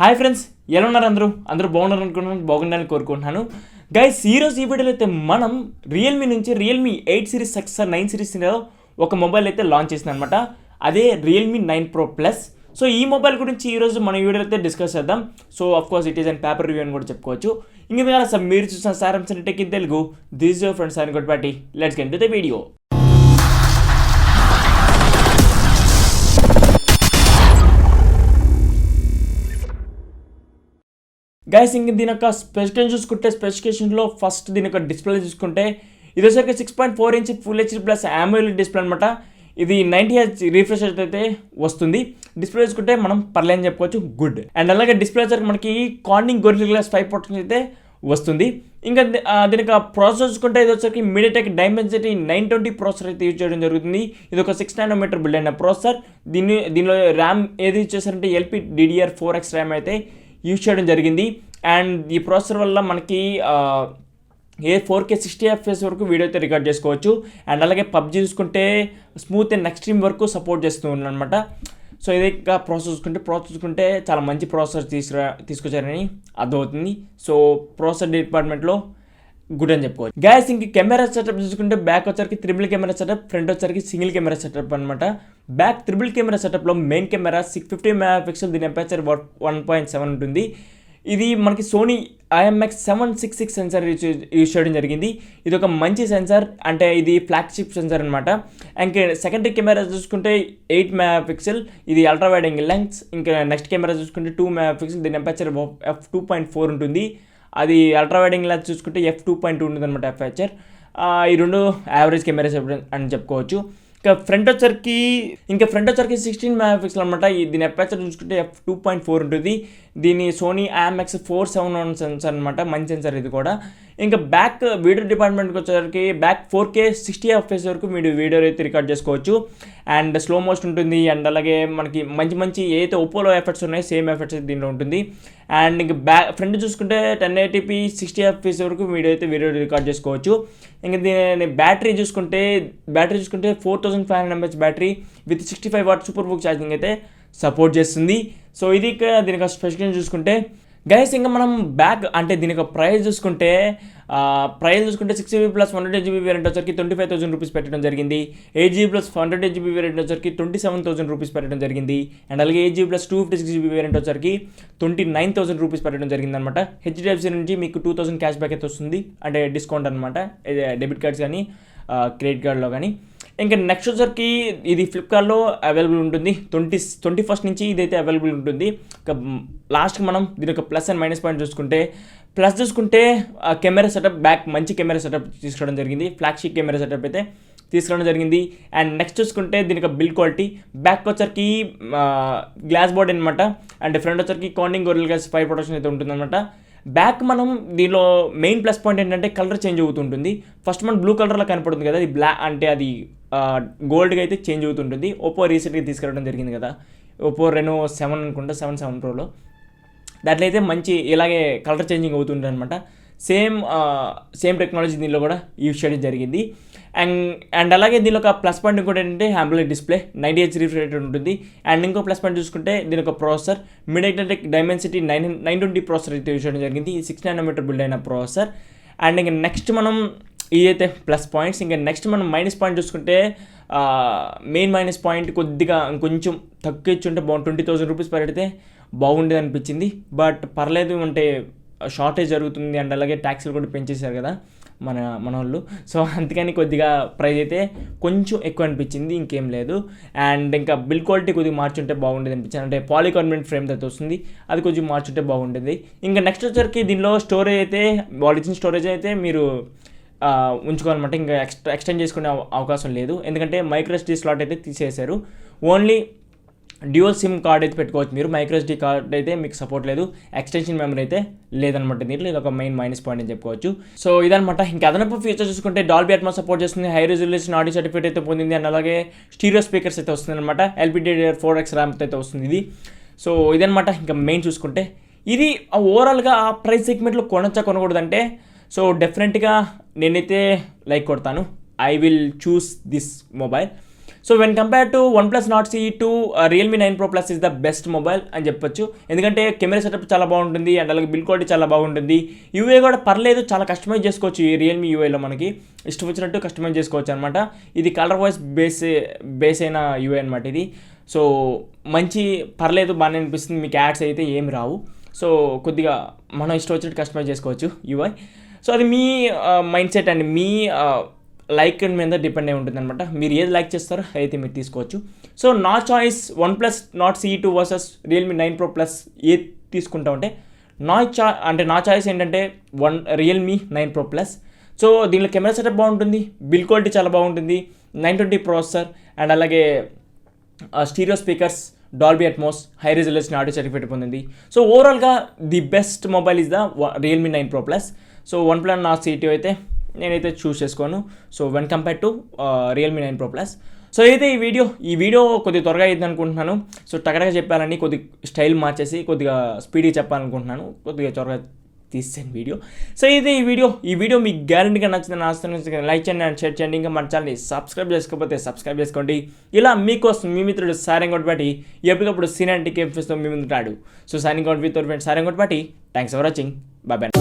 Hi friends, ఎలా ఉన్నారు? అందరూ బాగున్నారు అనుకుంటున్నాను, బాగుండాలని కోరుకుంటున్నాను. గైస్, ఈరోజు ఈ వీడియోలో అయితే మనం రియల్మీ నుంచి రియల్మీ 8 సిరీస్ సక్సెసర్ 9 సిరీస్లో ఒక మొబైల్ అయితే లాంచ్ చేసింది అనమాట. అదే రియల్మీ 9 Pro Plus. సో ఈ మొబైల్ గురించి ఈరోజు మన వీడియోలో అయితే డిస్కస్ చేద్దాం. So of course it is and paper review అని కూడా చెప్పుకోవచ్చు. ఇంకా సార్ మీరు చూసిన సైరాంcinetech in Telugu, this is your friends and good party. Let's get to the video. Guys, ఇంక దీని యొక్క స్పెసిఫికేషన్లో ఫస్ట్ దీని యొక్క డిస్ప్లే చూసుకుంటే ఇది వచ్చేసరికి 6.4 inch full HD plus AMOLED display అనమాట. ఇది 90Hz రిఫ్రెష్ అయితే వస్తుంది. డిస్ప్లే చూసుకుంటే మనం పర్లేని చెప్పుకోవచ్చు, గుడ్. అండ్ అలాగే డిస్ప్లే వచ్చేసరికి మనకి కార్నింగ్ గొరిల్లా గ్లాస్ 5 ప్రొటెక్షన్ అయితే వస్తుంది. ఇంకా దీని యొక్క ప్రాసెసర్ చూసుకుంటే ఇది వచ్చేసరికి MediaTek Dimensity 920 ప్రాసెసర్ అయితే యూజ్ చేయడం జరుగుతుంది. ఇది ఒక 6 nm బిల్డ్ అయిన ప్రాసెసర్. దీనిలో ర్యామ్ ఏది ఇచ్చేసారంటే LPDDR4X ర్యామ్ అయితే యూజ్ చేయడం జరిగింది. అండ్ ఈ ప్రాసెసర్ వల్ల మనకి 4K 60 FPS వరకు వీడియో అయితే రికార్డ్ చేసుకోవచ్చు. అండ్ అలాగే పబ్జీ చూసుకుంటే స్మూత్ అండ్ ఎక్స్ట్రీమ్ వరకు సపోర్ట్ చేస్తూ అనమాట. సో ఇది ప్రాసెస్ చూసుకుంటే చాలా మంచి ప్రాసెసర్ తీసుకొచ్చారని అర్థమవుతుంది. సో ప్రాసెసర్ డిపార్ట్మెంట్లో గుడ్ అని చెప్పుకోవచ్చు. గ్యాస్ ఇంక కెమెరా సెటప్ చూసుకుంటే బ్యాక్ వచ్చరికి త్రిబుల్ కెమెరా సెటప్, ఫ్రంట్ వచ్చరికి సింగిల్ కెమెరా సెటప్ అనమాట. బ్యాక్ త్రిబుల్ కెమెరా సెటప్లో మెయిన్ కెమెరా 50 MP, దీని అపర్చర్ 1.7 ఉంటుంది. ఇది మనకి సోనీ IMX766 సెన్సార్ యూజ్ చేయడం జరిగింది. ఇది ఒక మంచి సెన్సార్, అంటే ఇది ఫ్లాగ్షిప్ సెన్సార్ అనమాట. ఇంకా సెకండరీ కెమెరా చూసుకుంటే 8 MP, ఇది అల్ట్రా వైడ్ యాంగిల్ లెన్స్. ఇంకా నెక్స్ట్ కెమెరా చూసుకుంటే 2 MP, దీని అపర్చర్ f2.4 ఉంటుంది. అది అల్ట్రా వైడ్ యాంగిల్ లెన్స్ చూసుకుంటే f2.2 ఉంటుంది అనమాట అపర్చర్. ఈ రెండు యావరేజ్ కెమెరాస్ అని చెప్పుకోవచ్చు. ఇంకా ఫ్రంట్ వచ్చరికి 16 MP అనమాట. దీని అపర్చర్ చూసుకుంటే f2.4 ఉంటుంది. దీని సోనీ IMX471 సెన్సార్ అనమాట, మంచి సెన్సార్ ఇది కూడా. ఇంకా బ్యాక్ వీడియో డిపార్ట్మెంట్కి వచ్చేసరికి బ్యాక్ 4K 60 FPS వరకు వీడియో అయితే రికార్డ్ చేసుకోవచ్చు. అండ్ స్లో మోషన్ ఉంటుంది. అండ్ అలాగే మనకి మంచి ఏదైతే ఒప్పోలో ఎఫెక్ట్స్ ఉన్నాయో సేమ్ ఎఫెక్ట్స్ దీంట్లో ఉంటుంది. అండ్ ఇంకా ఫ్రంట్ చూసుకుంటే 1080p 60 FPS వరకు వీడియో రికార్డ్ చేసుకోవచ్చు. ఇంకా దీని బ్యాటరీ చూసుకుంటే 4500 mAh battery with 65 what super book charging అయితే సపోర్ట్ చేస్తుంది. సో ఇది దీని యొక్క స్పెసిఫికేషన్ చూసుకుంటే గైస్, ఇంకా మనం బ్యాక్ అంటే దీని యొక్క ప్రైస్ చూసుకుంటే 6GB ప్లస్ 128GB వేరియంట్ వచ్చరికి 25,000 రూపీస్ పెట్టడం జరిగింది. 8GB ప్లస్ 128GB వేరియంట్ వచ్చరికి 27,000 రూపీస్ పెట్టడం జరిగింది. అండ్ అలాగే 8GB ప్లస్ 256GB వేరియంట్ వచ్చరికి 29,000 రూపీస్ పెట్టడం జరిగింది అనమాట. HDFC నుంచి మీకు 2,000 క్యాష్ బ్యాక్ అయితే వస్తుంది, అంటే డిస్కౌంట్ అనమాట, డెబిట్ కార్డ్స్ కానీ క్రెడిట్ కార్డ్లో కానీ. ఇంకా నెక్స్ట్ వచ్చరికి ఇది ఫ్లిప్కార్ట్లో అవైలబుల్ ఉంటుంది. 21st నుంచి ఇదైతే అవైలబుల్ ఉంటుంది. లాస్ట్కి మనం దీని యొక్క ప్లస్ అండ్ మైనస్ పాయింట్ చూసుకుంటే కెమెరా సెటప్ బ్యాక్ మంచి కెమెరా సెటప్ తీసుకోవడం జరిగింది. ఫ్లాగ్షిప్ కెమెరా సెటప్ అయితే తీసుకురావడం జరిగింది. అండ్ నెక్స్ట్ చూసుకుంటే దీని యొక్క బిల్డ్ క్వాలిటీ బ్యాక్ వచ్చరికి గ్లాస్ బాడీ అనమాట. అండ్ ఫ్రంట్ వచ్చరికి కార్నింగ్ గొరిల్లా గ్లాస్ 5 ప్రొటెక్షన్ అయితే ఉంటుందన్నమాట. బ్యాక్ మనం దీనిలో మెయిన్ ప్లస్ పాయింట్ ఏంటంటే కలర్ చేంజ్ అవుతుంటుంది. ఫస్ట్ మనం బ్లూ కలర్లో కనపడుతుంది కదా, అది బ్లాక్ అంటే అది గోల్డ్గా అయితే చేంజ్ అవుతుంటుంది. ఒప్పో రీసెంట్గా తీసుకురావడం జరిగింది కదా, ఒప్పో రెనో 7 అనుకుంటా, 7 Proలో. దాంట్లో అయితే మంచి ఇలాగే కలర్ చేంజింగ్ అవుతుంటుంది అనమాట. సేమ్ టెక్నాలజీ దీనిలో కూడా యూజ్ చేయడం జరిగింది. అండ్ అలాగే దీనిలో ఒక ప్లస్ పాయింట్ ఇంకోటి ఏంటంటే AMOLED display 90Hz refresh rate ఉంటుంది. అండ్ ఇంకో ప్లస్ పాయింట్ చూసుకుంటే దీని ఒక ప్రాసెసర్ MediaTek Dimensity 920 ప్రాసెసర్ అయితే యూజ్ చేయడం జరిగింది. 6 nm బిల్డ్ అయిన ప్రాసెసర్. అండ్ ఇంకా నెక్స్ట్ మనం ఇదైతే ప్లస్ పాయింట్స్. ఇంకా నెక్స్ట్ మనం మైనస్ పాయింట్ చూసుకుంటే మెయిన్ మైనస్ పాయింట్ కొద్దిగా కొంచెం తక్కువ ఇచ్చుంటే 20,000 రూపీస్ పెడితే బాగుండేది అనిపించింది. బట్ పర్లేదు, అంటే షార్టేజ్ జరుగుతుంది. అండ్ అలాగే ట్యాక్స్లు కూడా పెంచేశారు కదా మన వాళ్ళు. సో అందుకని కొద్దిగా ప్రైస్ అయితే కొంచెం ఎక్కువ అనిపించింది, ఇంకేం లేదు. అండ్ ఇంకా బిల్డ్ క్వాలిటీ కొద్దిగా మార్చుంటే బాగుండేది అనిపించింది, అంటే పాలికార్బోనేట్ ఫ్రేమ్ అయితే వస్తుంది, అది కొంచెం మార్చుంటే బాగుండేది. ఇంకా నెక్స్ట్ వచ్చరికి దీనిలో స్టోరేజ్ అయితే వాళ్ళు ఇచ్చిన స్టోరేజ్ అయితే మీరు ఉంచుకోవాలన్నమాట. ఇంకా ఎక్స్టెండ్ చేసుకునే అవకాశం లేదు, ఎందుకంటే మైక్రోఎస్డి స్లాట్ అయితే తీసేశారు. ఓన్లీ డ్యూయల్ సిమ్ కార్డ్ అయితే పెట్టుకోవచ్చు మీరు. మైక్రోఎస్డి కార్డ్ అయితే మీకు సపోర్ట్ లేదు, ఎక్స్టెన్షన్ మెమరీ అయితే లేదనమాట దీంట్లో. ఇది ఒక మెయిన్ మైనస్ పాయింట్ అని చెప్పుకోవచ్చు. సో ఇదనమాట. ఇంకా అదనపు ఫీచర్ చూసుకుంటే డాల్బీ అట్మాస్ సపోర్ట్ చేస్తుంది, హై రెజల్యూషన్ ఆడియో సర్టిఫికేట్ అయితే పొందింది. అండ్ అలాగే స్టీరియో స్పీకర్స్ అయితే వస్తుంది అనమాట. LPDDR4X ర్యామ్ అయితే వస్తుంది ఇది. సో ఇదనమాట. ఇంకా మెయిన్ చూసుకుంటే ఇది ఓవరాల్గా ఆ ప్రైస్ సెగ్మెంట్లో కొనకూడదంటే సో డెఫినెట్గా నేనైతే లైక్ కొడతాను. I will choose this mobile. So when compare to OnePlus Nord CE to Realme 9 Pro Plus is the best mobile అని చెప్పొచ్చు. ఎందుకంటే కెమెరా సెటప్ చాలా బాగుంటుంది అండ్ అలాగే బిల్ క్వాలిటీ చాలా బాగుంటుంది. యూఏ కూడా పర్లేదు, చాలా కస్టమైజ్ చేసుకోవచ్చు ఈ రియల్మీ యూఏలో. మనకి ఇష్టం వచ్చినట్టు కస్టమైజ్ చేసుకోవచ్చు అనమాట. ఇది కలర్ వాయిస్ బేస్ అయిన యూఏ అనమాట ఇది. సో మంచి పర్లేదు, బాగానే అనిపిస్తుంది. మీకు యాడ్స్ అయితే ఏమి రావు. సో కొద్దిగా మనం ఇష్టం వచ్చినట్టు కస్టమైజ్ చేసుకోవచ్చు యూఐ. సో అది మీ మైండ్ సెట్ అండ్ మీ లైక్ మీద డిపెండ్ అయి ఉంటుంది అనమాట. మీరు ఏది లైక్ చేస్తారో అయితే మీరు తీసుకోవచ్చు. సో నా choice OnePlus Nord CE 2 versus Realme 9 Pro Plus ఏది తీసుకుంటా ఉంటే నా చాయిస్ ఏంటంటే Realme 9 Pro Plus. సో దీనిలో కెమెరా సెటప్ బాగుంటుంది, బిల్ క్వాలిటీ చాలా బాగుంటుంది, 920 ప్రాసెసర్ అండ్ అలాగే stereo speakers, Dolby Atmos, high resolution audio certificate పొందింది. సో ఓవరాల్గా the best mobile is the Realme 9 Pro Plus. So OnePlus Nord CE 2 అయితే నేనైతే చూస్ చేసుకోను. So when compare to Realme 9 Pro Plus. So అయితే ఈ video కొద్దిగా త్వరగా అయింది అనుకుంటున్నాను. సో టగటగా చెప్పాలని కొద్దిగా స్టైల్ మార్చేసి కొద్దిగా స్పీడ్గా చెప్పాలనుకుంటున్నాను. కొద్దిగా త్వరగా తీసాను వీడియో. సో అయితే ఈ వీడియో మీకు గ్యారెంటీగా నచ్చిందని ఆశిస్తున్నాను. లైక్ చేయండి అండ్ షేర్ చేయండి. ఇంకా మన ఛానల్ని సబ్స్క్రైబ్ చేసుకోకపోతే సబ్స్క్రైబ్ చేసుకోండి. ఇలా మీకోసం మీ మిత్రుడు సారంగొట్టపాటి ఎప్పటికప్పుడు Cine&Tech ఎపిసోడ్తో మీ ముందు రాడు. So signing out with your friend Sarangottapati. Thanks for watching. Bye by.